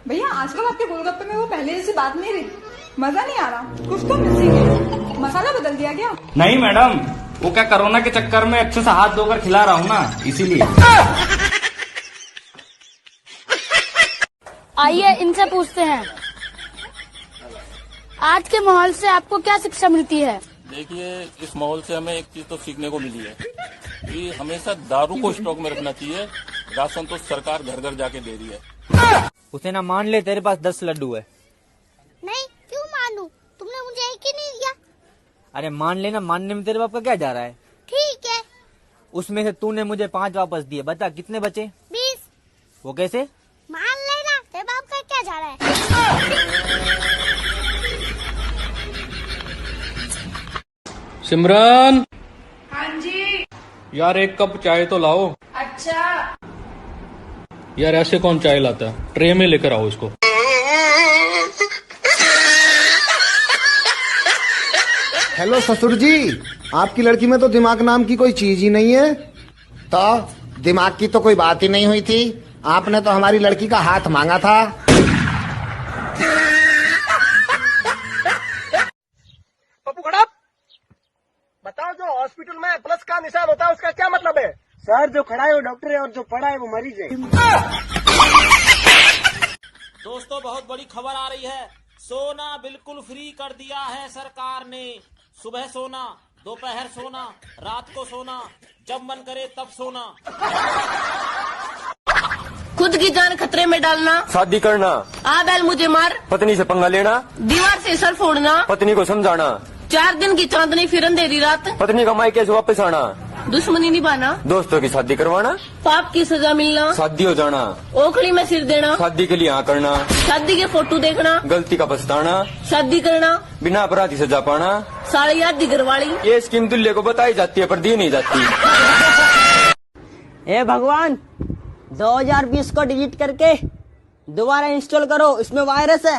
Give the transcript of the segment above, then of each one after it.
भैया आजकल आपके गोलगप्पे में वो पहले जैसी बात नहीं रही, मजा नहीं आ रहा, कुछ तो मिसिंग है। मसाला बदल दिया क्या? नहीं मैडम, वो क्या कोरोना के चक्कर में अच्छे से हाथ धोकर खिला रहा हूँ ना, इसीलिए। आइए इनसे पूछते हैं, आज के माहौल से आपको क्या शिक्षा मिलती है? देखिए, इस माहौल से हमें एक चीज तो सीखने को मिली है कि हमेशा दारू को स्टॉक में रखना चाहिए। राशन तो सरकार घर घर जाके दे रही है। उसे ना मान ले, तेरे पास 10 लड्डू है। नहीं, क्यों मानूं? तुमने मुझे एक ही नहीं दिया। अरे मान लेना, मानने में तेरे बाप का क्या जा रहा है? ठीक है। उसमें से तूने मुझे 5 वापस दिए, बता कितने बचे? 20। वो कैसे? मान लेना, तेरे बाप का क्या जा रहा है? सिमरन। हाँ जी। यार एक कप चाय तो लाओ। अच्छा। यार ऐसे कौन चाय लाता है, ट्रे में लेकर आओ इसको। हेलो ससुर जी, आपकी लड़की में तो दिमाग नाम की कोई चीज ही नहीं है। तो दिमाग की तो कोई बात ही नहीं हुई थी। आपने तो हमारी लड़की का हाथ मांगा था। पप्पू खड़ाप, बताओ जो हॉस्पिटल में प्लस का निशान होता है उसका क्या मतलब है? सर, जो खड़ा है वो डॉक्टर है और जो पड़ा है वो मरीज है। दोस्तों, बहुत बड़ी खबर आ रही है। सोना बिल्कुल फ्री कर दिया है सरकार ने। सुबह सोना, दोपहर सोना, रात को सोना, जब मन करे तब सोना। खुद की जान खतरे में डालना, शादी करना, आ बैल मुझे मार, पत्नी से पंगा लेना, दीवार से सर फोड़ना, पत्नी को समझाना, 4 दिन की चांदनी फिर अंधेरी रात, पत्नी का मायके से वापस आना, दुश्मनी निभाना, दोस्तों की शादी करवाना, पाप की सजा मिलना, शादी हो जाना, ओखली में सिर देना, शादी के लिए हाँ करना, शादी के फोटो देखना, गलती का पछताना, शादी करना, बिना अपराध की सजा पाना, साड़ी याद दी घरवाली। ये स्कीम दुल्हे को बताई जाती है पर दी नहीं जाती। हे भगवान, 2020 को डिलीट करके दोबारा इंस्टॉल करो, इसमें वायरस है।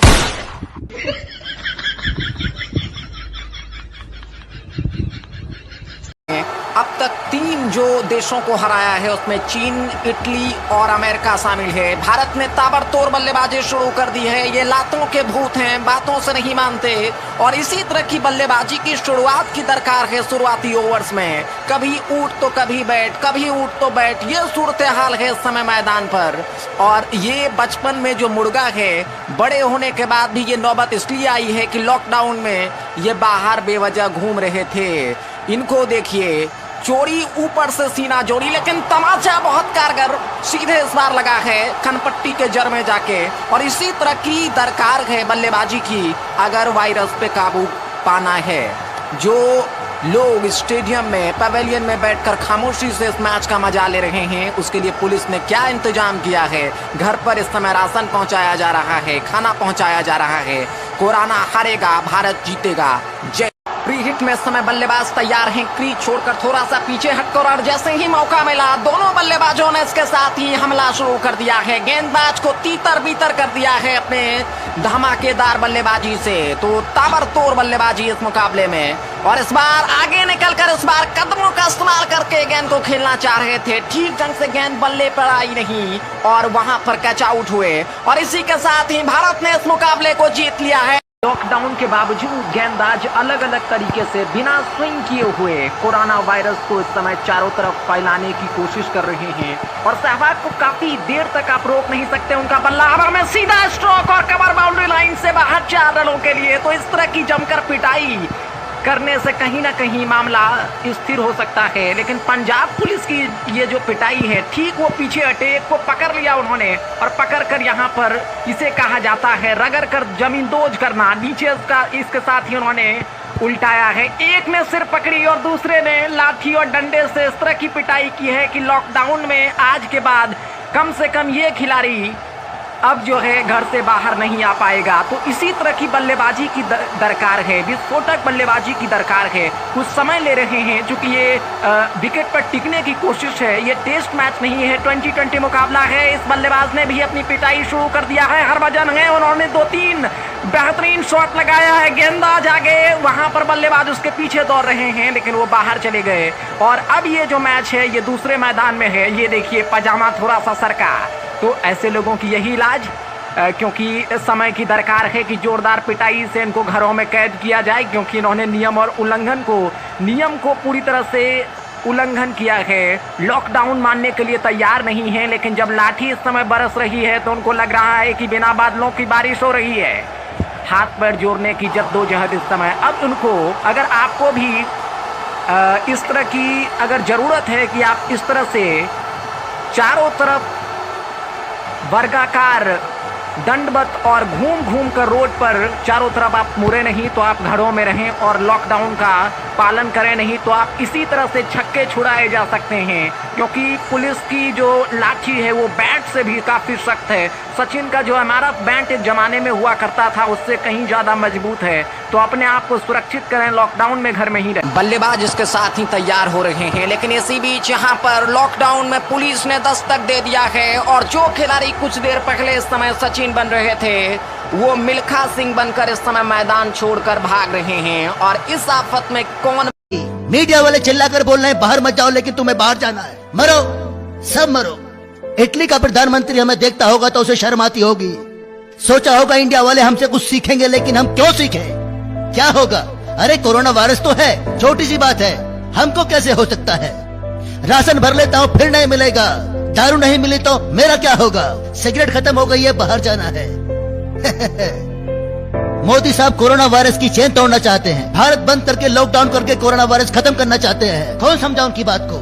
अब तक 3 जो देशों को हराया है उसमें चीन, इटली और अमेरिका शामिल है। भारत ने ताबड़तोड़ बल्लेबाजी शुरू कर दी है। ये लातों के भूत हैं, बातों से नहीं मानते और इसी तरह की बल्लेबाजी की शुरुआत की दरकार है शुरुआती ओवर्स में। कभी ऊट तो कभी बैट, कभी ऊट तो बैट, ये सूरत हाल है इस समय मैदान पर। और ये बचपन में जो मुर्गा है, बड़े होने के बाद भी ये नौबत इसलिए आई है कि लॉकडाउन में ये बाहर बेवजह घूम रहे थे। इनको देखिए, चोरी ऊपर से सीना जोड़ी, लेकिन तमाचा बहुत कारगर सीधे इस बार लगा है कनपट्टी के जड़ में जाके। और इसी तरह की दरकार है बल्लेबाजी की अगर वायरस पे काबू पाना है। जो लोग स्टेडियम में, पवेलियन में बैठकर खामोशी से इस मैच का मजा ले रहे हैं, उसके लिए पुलिस ने क्या इंतजाम किया है। घर पर इस समय राशन पहुंचाया जा रहा है, खाना पहुंचाया जा रहा है। कोरोना हारेगा, भारत जीतेगा। जय। प्री हिट में इस समय बल्लेबाज तैयार हैं, क्रीज छोड़कर थोड़ा सा पीछे हटकर, और जैसे ही मौका मिला दोनों बल्लेबाजों ने इसके साथ ही हमला शुरू कर दिया है। गेंदबाज को तीतर बीतर कर दिया है अपने धमाकेदार बल्लेबाजी से। तो ताबड़तोड़ बल्लेबाजी इस मुकाबले में, और इस बार आगे निकलकर इस बार कदमों का इस्तेमाल करके गेंद को खेलना चाह रहे थे। ठीक ढंग से गेंद बल्ले पर आई नहीं और वहां पर कैच आउट हुए, और इसी के साथ ही भारत ने इस मुकाबले को जीत लिया है। लॉकडाउन के बावजूद गेंदबाज अलग अलग तरीके से बिना स्विंग किए हुए कोरोना वायरस को इस समय चारों तरफ फैलाने की कोशिश कर रहे हैं, और सहवाग को काफी देर तक आप रोक नहीं सकते। उनका बल्ला हवा में सीधा स्ट्रोक और कवर बाउंड्री लाइन से बाहर 4 रनों के लिए। तो इस तरह की जमकर पिटाई करने से कहीं ना कहीं मामला स्थिर हो सकता है, लेकिन पंजाब पुलिस की ये जो पिटाई है, ठीक वो पीछे हटे, एक को पकड़ लिया उन्होंने, और पकड़कर यहाँ पर इसे कहा जाता है रगड़ कर जमीन दोज करना। नीचे इसके साथ ही उन्होंने उल्टाया है। एक ने सिर पकड़ी और दूसरे ने लाठी और डंडे से इस तरह की पिटाई की है कि लॉकडाउन में आज के बाद कम से कम ये खिलाड़ी अब जो है घर से बाहर नहीं आ पाएगा। तो इसी तरह की बल्लेबाजी की दरकार है, विस्फोटक बल्लेबाजी की दरकार है। कुछ समय ले रहे हैं क्योंकि ये विकेट पर टिकने की कोशिश है। ये टेस्ट मैच नहीं है, 2020 मुकाबला है। इस बल्लेबाज ने भी अपनी पिटाई शुरू कर दिया है। हरभजन है, उन्होंने 2-3 बेहतरीन शॉट लगाया है। गेंदबाज आगे, वहां पर बल्लेबाज उसके पीछे दौड़ रहे हैं, लेकिन वो बाहर चले गए। और अब ये जो मैच है ये दूसरे मैदान में है। ये देखिए, पजामा थोड़ा सा सरका। तो ऐसे लोगों की यही इलाज क्योंकि इस समय की दरकार है कि जोरदार पिटाई से इनको घरों में कैद किया जाए, क्योंकि इन्होंने नियम को पूरी तरह से उल्लंघन किया है। लॉकडाउन मानने के लिए तैयार नहीं है, लेकिन जब लाठी इस समय बरस रही है तो उनको लग रहा है कि बिना बादलों की बारिश हो रही है। हाथ पैर जोड़ने की जद्दोजहद इस समय। अब उनको, अगर आपको भी इस तरह की अगर ज़रूरत है कि आप इस तरह से चारों तरफ वर्गाकार दंडवत और घूम घूम कर रोड पर चारों तरफ आप मुड़े नहीं तो आप घरों में रहें और लॉकडाउन का पालन करें, नहीं तो आप इसी तरह से छक्के छुड़ाए जा सकते हैं, क्योंकि पुलिस की जो लाठी है वो बैट से भी काफ़ी सख्त है। सचिन का जो हमारा बैट एक जमाने में हुआ करता था उससे कहीं ज़्यादा मजबूत है। तो अपने आप को सुरक्षित करें, लॉकडाउन में घर में ही रहें। बल्लेबाज इसके साथ ही तैयार हो रहे हैं, लेकिन इसी बीच यहाँ पर लॉकडाउन में पुलिस ने दस्तक दे दिया है और जो खिलाड़ी कुछ देर पहले इस समय सचिन बन रहे थे वो मिल्खा सिंह बनकर इस समय मैदान छोड़कर भाग रहे हैं। और इस आफत में कौन? मीडिया वाले चिल्लाकर बोल रहे हैं बाहर मत जाओ, लेकिन तुम्हें बाहर जाना है। मरो, सब मरो। इटली का प्रधानमंत्री हमें देखता होगा तो उसे शर्म आती होगी। सोचा होगा इंडिया वाले हमसे कुछ सीखेंगे, लेकिन हम क्यों सीखें? क्या होगा? अरे कोरोना वायरस तो है, छोटी सी बात है, हमको कैसे हो सकता है? राशन भर लेता हूँ फिर नहीं मिलेगा, दारू नहीं मिली तो मेरा क्या होगा? सिगरेट खत्म हो गई है, बाहर जाना है। मोदी साहब कोरोना वायरस की चेन तोड़ना चाहते हैं, भारत बंद करके लॉकडाउन करके कोरोना वायरस खत्म करना चाहते हैं। कौन समझा उनकी बात को?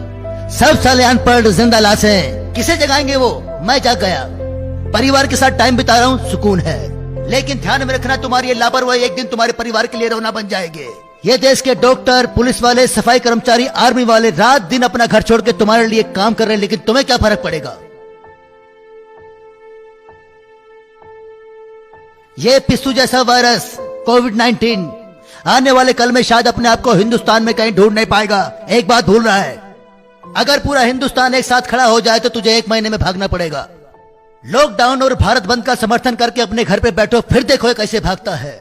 सब साले अनपढ़ जिंदा लाश हैं, किसे जगाएंगे वो? मैं जाग गया, परिवार के साथ टाइम बिता रहा हूँ, सुकून है। लेकिन ध्यान में रखना, तुम्हारी ये लापरवाही एक दिन तुम्हारे परिवार के लिए रोना बन जाएंगे। ये देश के डॉक्टर, पुलिस वाले, सफाई कर्मचारी, आर्मी वाले रात दिन अपना घर छोड़ के तुम्हारे लिए काम कर रहे हैं, लेकिन तुम्हें क्या फर्क पड़ेगा? ये पिस्सू जैसा वायरस कोविड-19 आने वाले कल में शायद अपने आप को हिंदुस्तान में कहीं ढूंढ नहीं पाएगा। एक बात भूल रहा है, अगर पूरा हिंदुस्तान एक साथ खड़ा हो जाए तो तुझे 1 महीने में भागना पड़ेगा। लॉकडाउन और भारत बंद का समर्थन करके अपने घर पे बैठो, फिर देखो कैसे भागता है।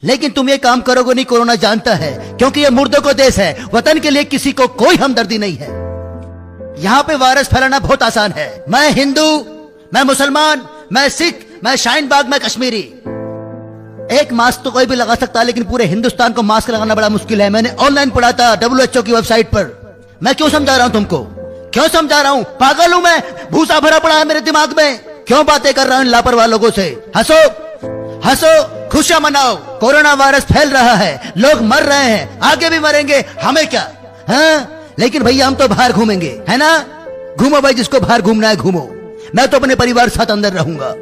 लेकिन तुम ये काम करोगे नहीं, कोरोना जानता है, क्योंकि ये मुर्दों को देश है, वतन के लिए किसी को कोई हमदर्दी नहीं है। यहाँ पे वायरस फैलाना बहुत आसान है। मैं हिंदू, मैं मुसलमान, मैं सिख, मैं शाहीन बाग, मैं कश्मीरी। एक मास्क तो कोई भी लगा सकता है, लेकिन पूरे हिंदुस्तान को मास्क लगाना बड़ा मुश्किल है। मैंने ऑनलाइन पढ़ा था WHO की वेबसाइट पर। मैं क्यों समझा रहा हूं तुमको? क्यों समझा रहा हूं? पागल हूं मैं? भूसा भरा पड़ा है मेरे दिमाग में। क्यों बातें कर रहा हूं इन लापरवाह लोगों से? हंसो हंसो, खुशियां मनाओ। कोरोना वायरस फैल रहा है, लोग मर रहे हैं, आगे भी मरेंगे, हमें क्या? हाँ, लेकिन भैया हम तो बाहर घूमेंगे, है ना? घूमो भाई, जिसको बाहर घूमना है घूमो। मैं तो अपने परिवार साथ अंदर रहूंगा।